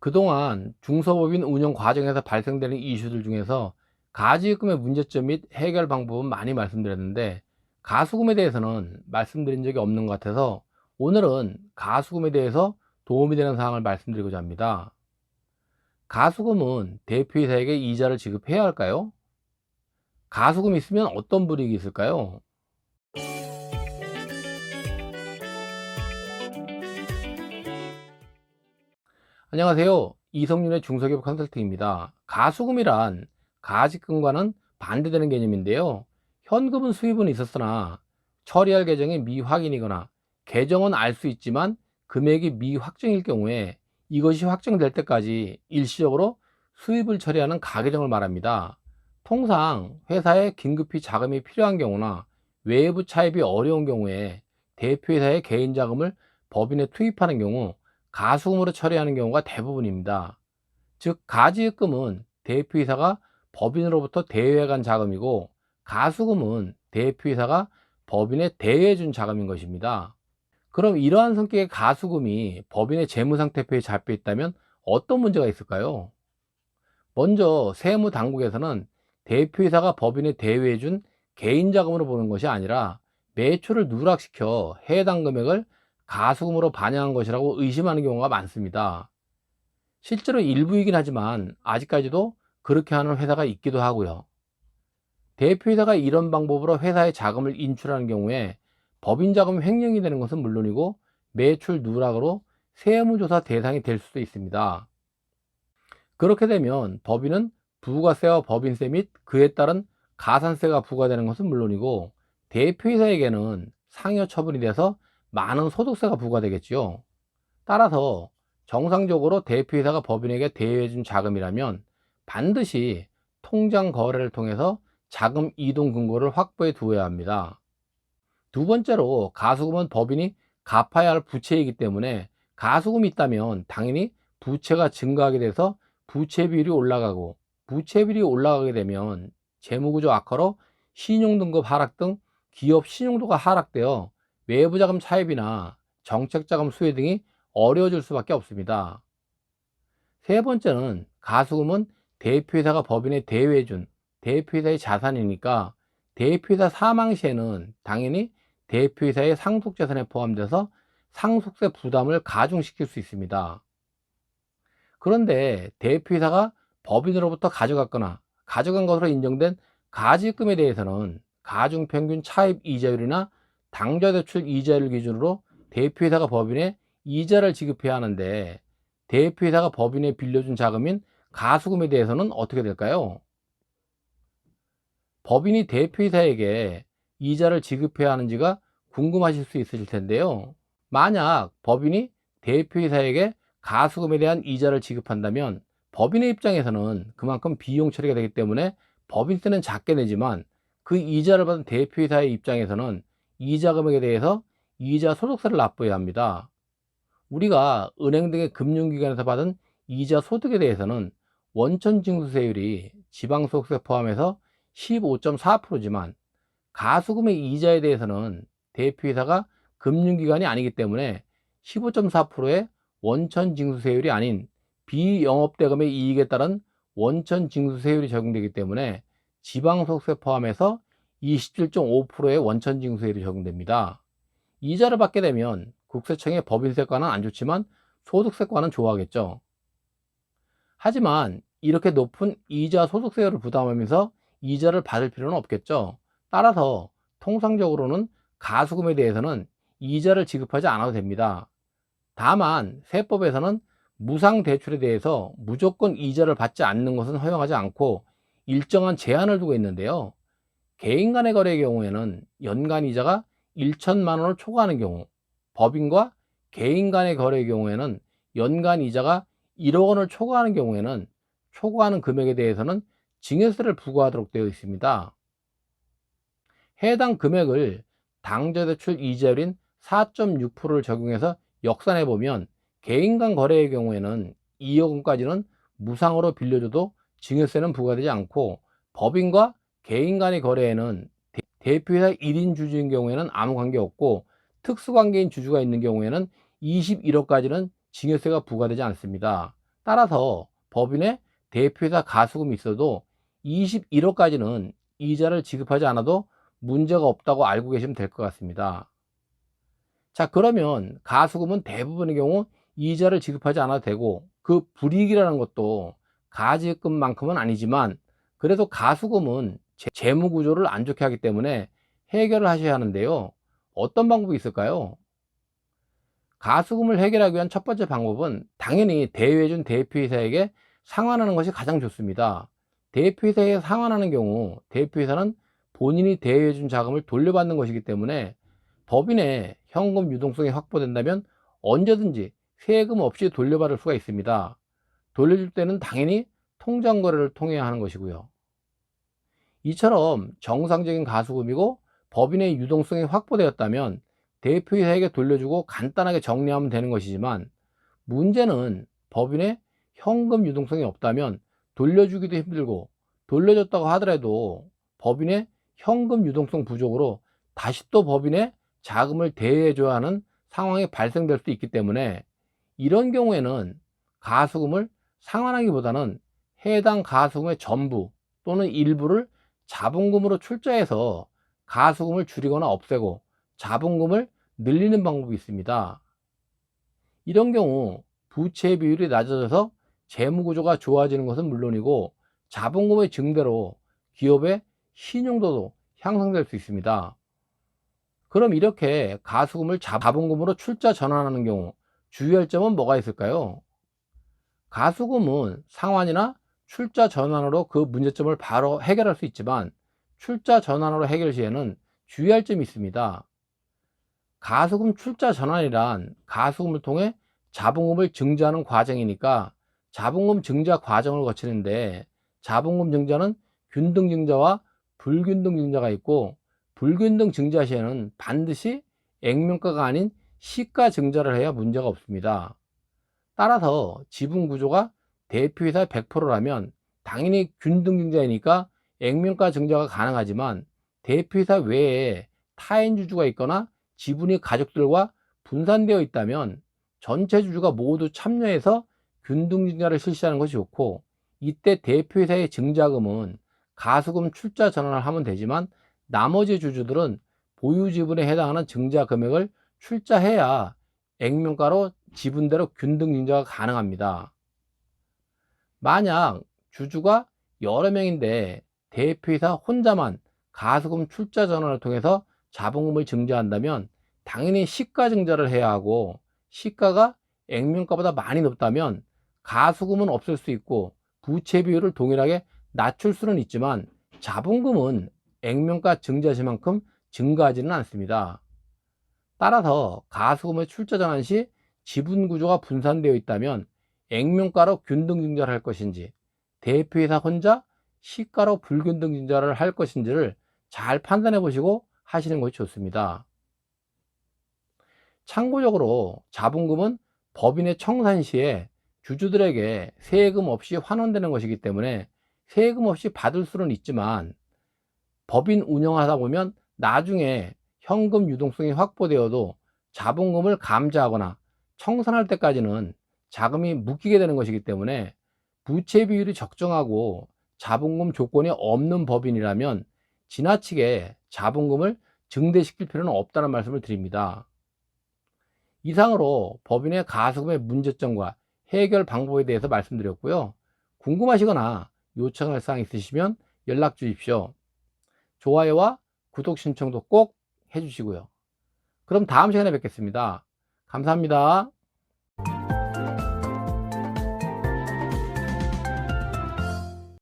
그동안 중소법인 운영 과정에서 발생되는 이슈들 중에서 가지입금의 문제점 및 해결 방법은 많이 말씀드렸는데, 가수금에 대해서는 말씀드린 적이 없는 것 같아서 오늘은 가수금에 대해서 도움이 되는 사항을 말씀드리고자 합니다. 가수금은 대표이사에게 이자를 지급해야 할까요? 가수금이 있으면 어떤 불이익이 있을까요? 안녕하세요. 이성윤의 중소기업 컨설팅입니다. 가수금이란 가직금과는 반대되는 개념인데요. 현금은 수입은 있었으나 처리할 계정이 미확인이거나 계정은 알 수 있지만 금액이 미확정일 경우에 이것이 확정될 때까지 일시적으로 수입을 처리하는 가계정을 말합니다. 통상 회사에 긴급히 자금이 필요한 경우나 외부 차입이 어려운 경우에 대표이사의 개인 자금을 법인에 투입하는 경우 가수금으로 처리하는 경우가 대부분입니다. 즉, 가지입금은 대표이사가 법인으로부터 대여해 간 자금이고, 가수금은 대표이사가 법인에 대여해 준 자금인 것입니다. 그럼 이러한 성격의 가수금이 법인의 재무상태표에 잡혀 있다면 어떤 문제가 있을까요? 먼저 세무당국에서는 대표이사가 법인에 대여해 준 개인 자금으로 보는 것이 아니라 매출을 누락시켜 해당 금액을 가수금으로 반영한 것이라고 의심하는 경우가 많습니다. 실제로 일부이긴 하지만 아직까지도 그렇게 하는 회사가 있기도 하고요. 대표이사가 이런 방법으로 회사에 자금을 인출하는 경우에 법인 자금 횡령이 되는 것은 물론이고 매출 누락으로 세무조사 대상이 될 수도 있습니다. 그렇게 되면 법인은 부가세와 법인세 및 그에 따른 가산세가 부과되는 것은 물론이고, 대표이사에게는 상여 처분이 돼서 많은 소득세가 부과되겠지요. 따라서 정상적으로 대표이사가 법인에게 대여해준 자금이라면 반드시 통장 거래를 통해서 자금 이동 근거를 확보해 두어야 합니다. 두 번째로, 가수금은 법인이 갚아야 할 부채이기 때문에 가수금이 있다면 당연히 부채가 증가하게 돼서 부채 비율이 올라가고, 부채 비율이 올라가게 되면 재무구조 악화로 신용등급 하락 등 기업 신용도가 하락되어 외부자금 차입이나 정책자금 수혜 등이 어려워질 수밖에 없습니다. 세 번째는, 가수금은 대표이사가 법인에 대여해준 대표이사의 자산이니까 대표이사 사망 시에는 당연히 대표이사의 상속재산에 포함돼서 상속세 부담을 가중시킬 수 있습니다. 그런데 대표이사가 법인으로부터 가져갔거나 가져간 것으로 인정된 가지입금에 대해서는 가중평균 차입 이자율이나 당좌대출 이자율 기준으로 대표이사가 법인에 이자를 지급해야 하는데, 대표이사가 법인에 빌려준 자금인 가수금에 대해서는 어떻게 될까요? 법인이 대표이사에게 이자를 지급해야 하는지가 궁금하실 수 있으실 텐데요. 만약 법인이 대표이사에게 가수금에 대한 이자를 지급한다면 법인의 입장에서는 그만큼 비용 처리가 되기 때문에 법인세는 작게 내지만, 그 이자를 받은 대표이사의 입장에서는 이자 금액에 대해서 이자 소득세를 납부해야 합니다. 우리가 은행 등의 금융기관에서 받은 이자 소득에 대해서는 원천징수세율이 지방소득세 포함해서 15.4%지만 가수금의 이자에 대해서는 대표이사가 금융기관이 아니기 때문에 15.4%의 원천징수세율이 아닌 비영업대금의 이익에 따른 원천징수세율이 적용되기 때문에 지방소득세 포함해서 27.5%의 원천징수세율이 적용됩니다. 이자를 받게 되면 국세청의 법인세과는 안 좋지만 소득세과는 좋아하겠죠. 하지만 이렇게 높은 이자 소득세율을 부담하면서 이자를 받을 필요는 없겠죠. 따라서 통상적으로는 가수금에 대해서는 이자를 지급하지 않아도 됩니다. 다만 세법에서는 무상대출에 대해서 무조건 이자를 받지 않는 것은 허용하지 않고 일정한 제한을 두고 있는데요. 개인 간의 거래의 경우에는 연간 이자가 1천만 원을 초과하는 경우, 법인과 개인 간의 거래의 경우에는 연간 이자가 1억 원을 초과하는 경우에는 초과하는 금액에 대해서는 증여세를 부과하도록 되어 있습니다. 해당 금액을 당좌대출 이자율인 4.6%를 적용해서 역산해 보면 개인 간 거래의 경우에는 2억 원까지는 무상으로 빌려줘도 증여세는 부과되지 않고, 법인과 개인 간의 거래에는 대표이사 1인 주주인 경우에는 아무 관계 없고, 특수관계인 주주가 있는 경우에는 21억까지는 증여세가 부과되지 않습니다. 따라서 법인의 대표이사 가수금이 있어도 21억까지는 이자를 지급하지 않아도 문제가 없다고 알고 계시면 될 것 같습니다. 자, 그러면 가수금은 대부분의 경우 이자를 지급하지 않아도 되고, 그 불이익이라는 것도 가지급만큼은 아니지만 그래도 가수금은 재무 구조를 안 좋게 하기 때문에 해결을 하셔야 하는데요. 어떤 방법이 있을까요? 가수금을 해결하기 위한 첫 번째 방법은 당연히 대여해준 대표이사에게 상환하는 것이 가장 좋습니다. 대표이사에게 상환하는 경우 대표이사는 본인이 대여해준 자금을 돌려받는 것이기 때문에 법인의 현금 유동성이 확보된다면 언제든지 세금 없이 돌려받을 수가 있습니다. 돌려줄 때는 당연히 통장 거래를 통해야 하는 것이고요. 이처럼 정상적인 가수금이고 법인의 유동성이 확보되었다면 대표이사에게 돌려주고 간단하게 정리하면 되는 것이지만, 문제는 법인의 현금 유동성이 없다면 돌려주기도 힘들고, 돌려줬다고 하더라도 법인의 현금 유동성 부족으로 다시 또 법인의 자금을 대여해줘야 하는 상황이 발생될 수 있기 때문에, 이런 경우에는 가수금을 상환하기보다는 해당 가수금의 전부 또는 일부를 자본금으로 출자해서 가수금을 줄이거나 없애고 자본금을 늘리는 방법이 있습니다. 이런 경우 부채 비율이 낮아져서 재무구조가 좋아지는 것은 물론이고 자본금의 증대로 기업의 신용도도 향상될 수 있습니다. 그럼 이렇게 가수금을 자본금으로 출자 전환하는 경우 주의할 점은 뭐가 있을까요? 가수금은 상환이나 출자 전환으로 그 문제점을 바로 해결할 수 있지만, 출자 전환으로 해결 시에는 주의할 점이 있습니다. 가수금 출자 전환이란 가수금을 통해 자본금을 증자하는 과정이니까 자본금 증자 과정을 거치는데, 자본금 증자는 균등 증자와 불균등 증자가 있고, 불균등 증자 시에는 반드시 액면가가 아닌 시가 증자를 해야 문제가 없습니다. 따라서 지분 구조가 대표이사 100%라면 당연히 균등 증자이니까 액면가 증자가 가능하지만, 대표이사 외에 타인 주주가 있거나 지분이 가족들과 분산되어 있다면 전체 주주가 모두 참여해서 균등 증자를 실시하는 것이 좋고, 이때 대표이사의 증자금은 가수금 출자 전환을 하면 되지만 나머지 주주들은 보유 지분에 해당하는 증자 금액을 출자해야 액면가로 지분대로 균등 증자가 가능합니다. 만약 주주가 여러 명인데 대표이사 혼자만 가수금 출자 전환을 통해서 자본금을 증자한다면 당연히 시가 증자를 해야 하고, 시가가 액면가보다 많이 높다면 가수금은 없을 수 있고 부채 비율을 동일하게 낮출 수는 있지만 자본금은 액면가 증자 시만큼 증가하지는 않습니다. 따라서 가수금의 출자 전환 시 지분 구조가 분산되어 있다면 액면가로 균등 증자를 할 것인지, 대표이사 혼자 시가로 불균등 증자를 할 것인지를 잘 판단해 보시고 하시는 것이 좋습니다. 참고적으로 자본금은 법인의 청산 시에 주주들에게 세금 없이 환원되는 것이기 때문에 세금 없이 받을 수는 있지만, 법인 운영하다 보면 나중에 현금 유동성이 확보되어도 자본금을 감자하거나 청산할 때까지는 자금이 묶이게 되는 것이기 때문에, 부채 비율이 적정하고 자본금 조건이 없는 법인이라면 지나치게 자본금을 증대시킬 필요는 없다는 말씀을 드립니다. 이상으로 법인의 가수금의 문제점과 해결 방법에 대해서 말씀드렸고요. 궁금하시거나 요청할 사항 있으시면 연락 주십시오. 좋아요와 구독 신청도 꼭 해주시고요. 그럼 다음 시간에 뵙겠습니다. 감사합니다.